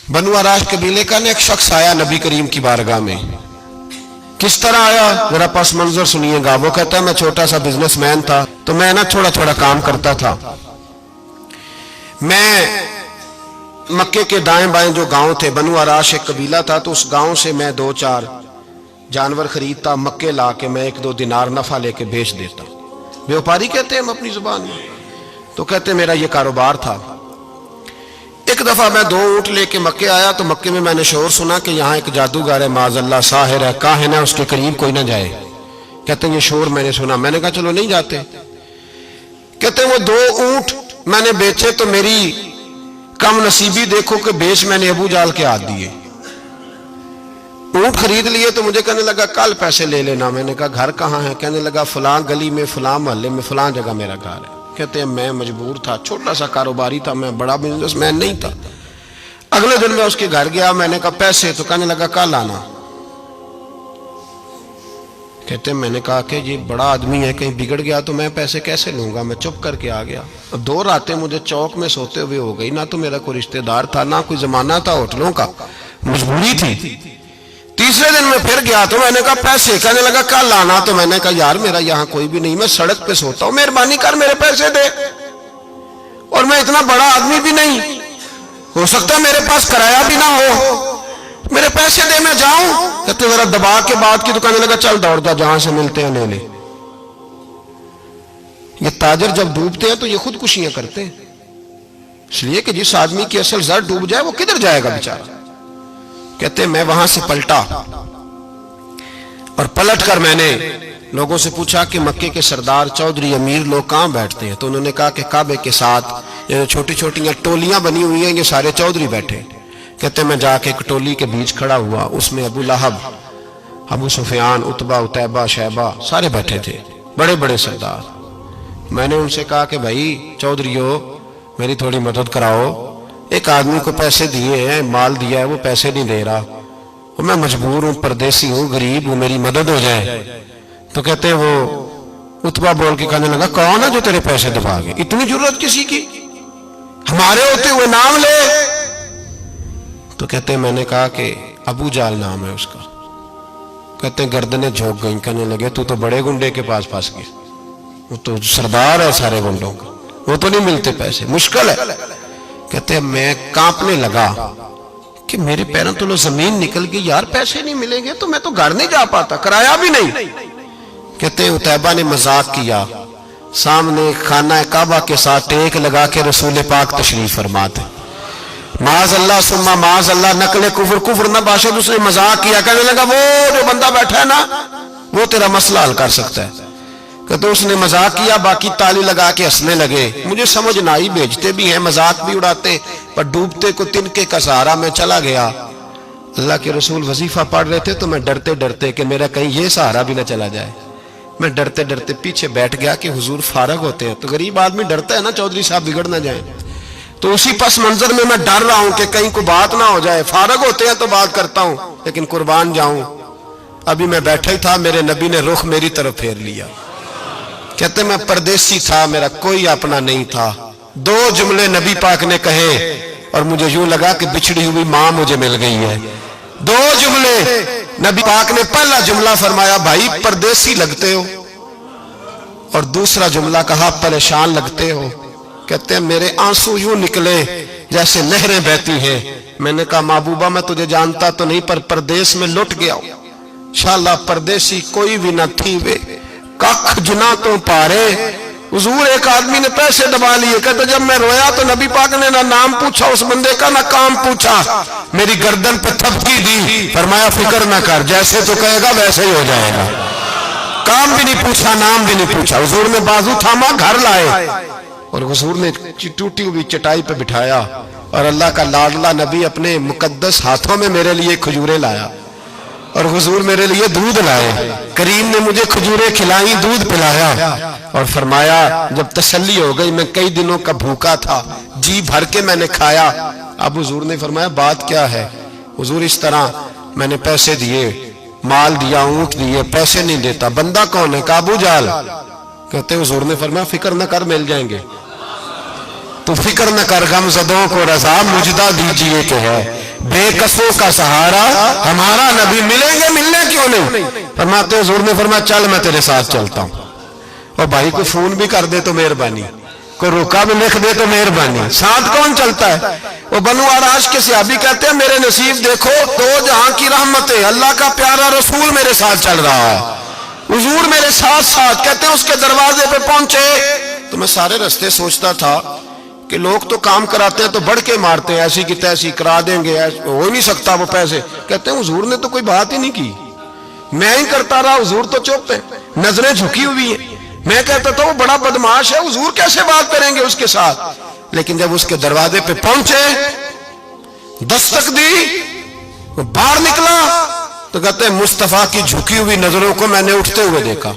بنو عراش قبیلے کا ایک شخص آیا نبی کریم کی بارگاہ میں. کس طرح آیا ذرا پس منظر سنیے گا. وہ کہتا ہے میں چھوٹا سا بزنس مین تھا تو میں تھوڑا تھوڑا کام کرتا تھا. میں مکے کے دائیں بائیں جو گاؤں تھے، بنو عراش ایک قبیلہ تھا، تو اس گاؤں سے میں 2-4 جانور خریدتا، مکے لا کے میں 1-2 دینار نفع لے کے بیچ دیتا. بیوپاری کہتے ہیں ہم اپنی زبان میں. تو کہتے میرا یہ کاروبار تھا. ایک دفعہ میں 2 اونٹ لے کے مکے آیا تو مکے میں میں نے شور سنا کہ یہاں ایک جادوگر ہے، معاذ اللہ ساحر ہے، کاہن ہے، اس کے قریب کوئی نہ جائے. کہتے ہیں یہ شور میں نے سنا. میں نے کہا چلو نہیں جاتے. کہتے ہیں وہ 2 اونٹ میں نے بیچے تو میری کم نصیبی دیکھو کہ بیچ میں نے ابو جال کے ہاتھ دیے. اونٹ خرید لیے تو مجھے کہنے لگا کل پیسے لے لینا. میں نے کہا گھر کہاں ہے؟ کہنے لگا فلاں گلی میں، فلاں محلے میں، فلاں جگہ میرا گھر ہے. کہتے ہیں میں مجبور تھا، چھوٹا سا کاروباری تھا، میں بڑا بزنس مین نہیں تھا. اگلے دن میں اس کے گھر گیا. میں نے کہا پیسے؟ تو کہنے لگا کل آنا. کہتے ہیں میں نے کہا کہ یہ بڑا آدمی ہے، کہیں بگڑ گیا تو میں پیسے کیسے لوں گا. میں چپ کر کے آ گیا. 2 راتیں مجھے چوک میں سوتے ہوئے ہو گئی. نہ تو میرا کوئی رشتہ دار تھا، نہ کوئی زمانہ تھا ہوٹلوں کا، مجبوری تھی. تیسرے دن میں پھر گیا تو میں نے کہا پیسے؟ کہنے لگا کل آنا. تو میں نے کہا یار میرا یہاں کوئی بھی نہیں، میں سڑک پہ سوتا ہوں، مہربانی کر میرے پیسے دے. اور میں اتنا بڑا آدمی بھی نہیں، ہو سکتا میرے پاس کرایہ بھی نہ ہو، میرے پیسے دے میں جاؤں. کہتے ذرا دبا کے بات کی تو کہنے لگا چل دوڑ جا، جہاں سے ملتے ہیں لے لے. یہ تاجر جب ڈوبتے ہیں تو یہ خودکشیاں کرتے ہیں، اس لیے کہ جس آدمی کی اصل زر ڈوب جائے وہ کدھر جائے گا بیچارہ. کہتے ہیں میں وہاں سے پلٹا اور پلٹ کر میں نے لوگوں سے پوچھا کہ مکے کے سردار چودھری امیر لوگ کہاں بیٹھتے ہیں. تو انہوں نے کہا کہ کعبے کے ساتھ یہ چھوٹی چھوٹی ٹولیاں بنی ہوئی ہیں، یہ سارے چودھری بیٹھے. کہتے ہیں میں جا کے ایک ٹولی کے بیچ کھڑا ہوا، اس میں ابو لہب، ابو سفیان، عتبہ، عتیبہ، شیبہ سارے بیٹھے تھے، بڑے بڑے سردار. میں نے ان سے کہا کہ بھائی چودھریو میری تھوڑی مدد کراؤ، ایک آدمی کو پیسے دیے ہیں، مال دیا ہے، وہ پیسے نہیں دے رہا، میں مجبور ہوں، پردیسی ہوں، غریب ہوں، میری مدد ہو جائے. تو کہتے ہیں وہ عتبہ بول کے کہنے لگا کون ہے جو تیرے پیسے دبا گئے؟ اتنی ضرورت کسی کی؟ ہمارے ہوتے ہوئے نام لے. تو کہتے ہیں میں نے کہا کہ ابو جال نام ہے اس کا. کہتے ہیں گردنیں جھوک گئیں. کہنے لگے تو بڑے گنڈے کے پاس پھنس گئے، وہ تو سردار ہے سارے گنڈوں کا، وہ تو نہیں ملتے پیسے، مشکل ہے. کہتے ہیں میں کانپنے لگا کہ میرے پیروں تو زمین نکل گئی، یار پیسے نہیں ملیں گے تو میں تو گھر نہیں جا پاتا، کرایہ بھی نہیں. کہتے ہیں عتیبہ نے مذاق کیا، سامنے خانہ کعبہ کے ساتھ ٹیک لگا کے رسول پاک تشریف فرماتے، معاذ اللہ ثم معاذ اللہ نقل کفر نہ باشد. اس نے مذاق کیا، کہنے لگا وہ جو بندہ بیٹھا ہے نا وہ تیرا مسئلہ حل کر سکتا ہے. کہتے اس نے مذاق کیا، باقی تالی لگا کے ہنسنے لگے. مجھے سمجھ نہ آئی، بیچتے بھی ہیں، مذاق بھی اڑاتے، پر ڈوبتے کو تنکے کا سہارا میں چلا گیا. اللہ کے رسول وظیفہ پڑھ رہے تھے تو میں ڈرتے ڈرتے کہ میرا کہیں یہ سہارا بھی نہ چلا جائے، میں ڈرتے ڈرتے پیچھے بیٹھ گیا کہ حضور فارغ ہوتے ہیں. تو غریب آدمی ڈرتا ہے نا چودھری صاحب بگڑ نہ جائیں. تو اسی پس منظر میں میں ڈر رہا ہوں کہ کہیں کوئی بات نہ ہو جائے. فارغ ہوتے ہیں تو بات کرتا ہوں لیکن قربان جاؤں. ابھی میں بیٹھا ہی تھا، میرے نبی نے رخ میری طرف پھیر لیا. کہتے میں پردیسی تھا، میرا کوئی اپنا نہیں تھا. 2 جملے نبی پاک نے کہے اور مجھے یوں لگا کہ بچھڑی ہوئی ماں مجھے مل گئی ہے. 2 جملے نبی پاک نے. پہلا جملہ فرمایا بھائی پردیسی لگتے ہو، اور دوسرا جملہ کہا پریشان لگتے ہو. کہتے ہیں میرے آنسو یوں نکلے جیسے نہریں بہتی ہیں. میں نے کہا محبوبہ میں تجھے جانتا تو نہیں، پر پردیس میں لٹ گیا ہوں. انشاءاللہ پردیسی کوئی بھی نہ تھی وے کخ جنا تو پارے. حضور ایک آدمی نے پیسے دبا لیے. کہتے جب میں رویا تو نبی پاک نے نہ نام پوچھا اس بندے کا، نہ کام پوچھا، میری گردن پہ تھپکی دی، فرمایا فکر نہ کر، جیسے تو کہے گا ویسے ہی ہو جائے گا. کام بھی نہیں پوچھا، نام بھی نہیں پوچھا. حضور نے بازو تھاما، گھر لائے، اور حضور نے ٹوٹی ہوئی چٹائی پہ بٹھایا، اور اللہ کا لاڈلا نبی اپنے مقدس ہاتھوں میں میرے لیے کھجوریں لایا، اور حضور میرے لیے دودھ لائے. کریم نے مجھے کھجوریں کھلائیں، دودھ پلایا، اور فرمایا جب تسلی ہو گئی، میں کئی دنوں کا بھوکا تھا، جی بھر کے میں نے کھایا. اب حضور نے فرمایا بات کیا ہے؟ حضور اس طرح میں نے پیسے دیے، مال دیا، اونٹ دیے، پیسے نہیں دیتا. بندہ کون ہے؟ ابو جال. کہتے حضور نے فرمایا فکر نہ کر، مل جائیں گے. تو فکر نہ کر، غم زدوں کو رضا مجدہ دیجئے کہ ہے. بے کسوں کا سہارا ہمارا نبی، ملیں گے ملنے کیوں نہیں؟ فرماتے حضور نے فرمایا چل میں تیرے ساتھ چلتا ہوں، اور بھائی کو فون بھی کر دے تو مہربانی، کوئی روکا بھی لکھ دے تو مہربانی، ساتھ کون چلتا ہے؟ وہ بنو عراش کے صحابی کہتے ہیں میرے نصیب دیکھو، دو جہاں کی رحمتیں، اللہ کا پیارا رسول میرے ساتھ چل رہا ہے، حضور میرے ساتھ ساتھ۔ کہتے ہیں اس کے دروازے پہ پہنچے تو میں سارے رستے سوچتا تھا کہ لوگ تو کام کراتے ہیں تو بڑھ کے مارتے ہیں، ایسی کی تیسی کرا دیں گے، ہو ہی نہیں سکتا وہ پیسے۔ کہتے ہیں حضور نے تو کوئی بات ہی نہیں کی، میں ہی کرتا رہا، حضور تو چپ ہے، نظریں جھکی ہوئی ہیں۔ میں کہتا تھا وہ بڑا بدماش ہے، حضور کیسے بات کریں گے اس کے ساتھ؟ لیکن جب اس کے دروازے پہ پہنچے، دستک دی، وہ باہر نکلا تو کہتے ہیں مصطفیٰ کی جھکی ہوئی نظروں کو میں نے اٹھتے ہوئے دیکھا۔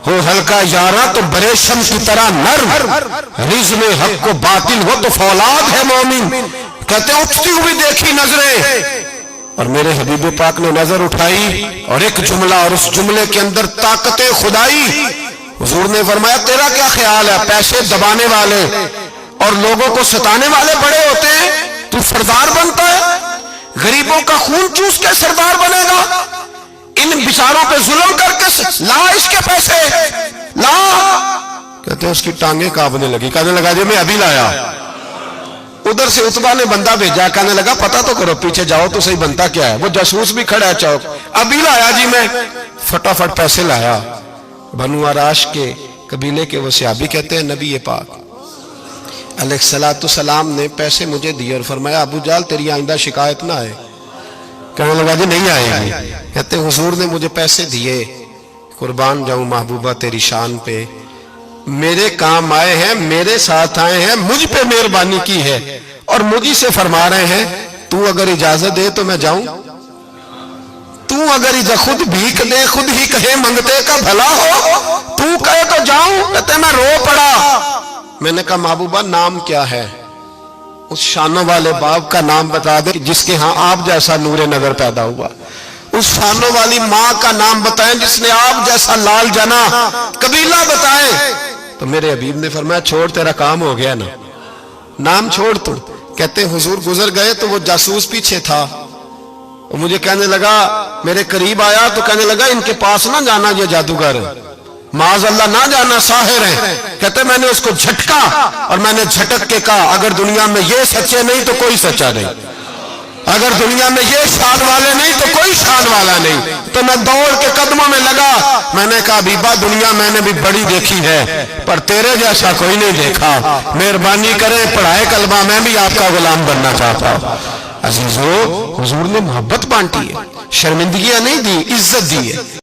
ہو ہلکا یارا تو بریشم کی طرح نرم، رزم حق کو باطل ہو تو فولاد ہے مومن۔ کہتے ہیں اٹھتی ہوئی دیکھی نظریں، اور میرے حبیب پاک نے نظر اٹھائی اور ایک جملہ، اور اس جملے کے اندر طاقت خدائی۔ حضور نے فرمایا تیرا کیا خیال ہے؟ پیسے دبانے والے اور لوگوں کو ستانے والے بڑے ہوتے ہیں، تو سردار بنتا ہے؟ غریبوں کا خون چوس کے سردار بنے گا؟ ان بیچاروں پہ ظلم کر کے لا اس کے پیسے لا۔ کہتے ہیں اس کی ٹانگیں کانپنے لگی، کہنے لگا جی میں ابھی لایا۔ ادھر سے عتبہ نے بندہ بھیجا، کہنے لگا پتہ تو کرو، پیچھے جاؤ تو صحیح بنتا کیا ہے۔ وہ جاسوس بھی کھڑا ہے چوک، ابھی لایا جی میں، فٹافٹ پیسے لایا۔ بنو عراش کے قبیلے کے وہ صحابی کہتے ہیں نبی پاک علیہ السلام نے پیسے مجھے دیے اور فرمایا ابو جال تیری آئندہ شکایت نہ آئے۔ کہنے لگا جی نہیں آئے گی۔ کہتے ہیں حضور نے مجھے پیسے دیے، قربان جاؤں محبوبہ تیری شان پہ، میرے کام آئے ہیں، میرے ساتھ آئے ہیں، مجھ پہ مہربانی کی ہے، اور مجھے سے فرما رہے ہیں تو اگر اجازت دے تو میں جاؤں، تو اگر خود بھیک دے، خود ہی کہے منگتے کا بھلا ہو، تو کہے تو جاؤں۔ کہتے ہیں میں رو پڑا۔ میں نے کہا محبوبہ نام کیا ہے؟ اس شانوں والے باپ کا نام بتا دے جس کے ہاں آپ جیسا نور نظر پیدا ہوا، اس شانوں والی ماں کا نام بتائیں جس نے آپ جیسا لال جنا، قبیلہ بتائیں۔ تو میرے حبیب نے فرمایا چھوڑ تیرا کام ہو گیا نا، نام چھوڑ تو۔ کہتے ہیں حضور گزر گئے تو وہ جاسوس پیچھے تھا، وہ مجھے کہنے لگا، میرے قریب آیا تو کہنے لگا ان کے پاس نہ جانا، یہ جادوگر معاذ اللہ نہ جانا، ساحر ہیں۔ کہتے میں نے اس کو جھٹکا اور میں نے جھٹک کے کہا اگر دنیا میں یہ سچے نہیں تو کوئی سچا نہیں، اگر دنیا میں یہ شان والے نہیں تو کوئی شان والا نہیں۔ تو میں دوڑ کے قدموں میں لگا، میں نے کہا حبیبہ دنیا میں نے بھی بڑی دیکھی ہے پر تیرے جیسا کوئی نہیں دیکھا، مہربانی کرے پڑھائے کلمہ، میں بھی آپ کا غلام بننا چاہتا ہوں۔ عزیزو حضور نے محبت بانٹی ہے، شرمندگیاں نہیں دی، عزت دی ہے۔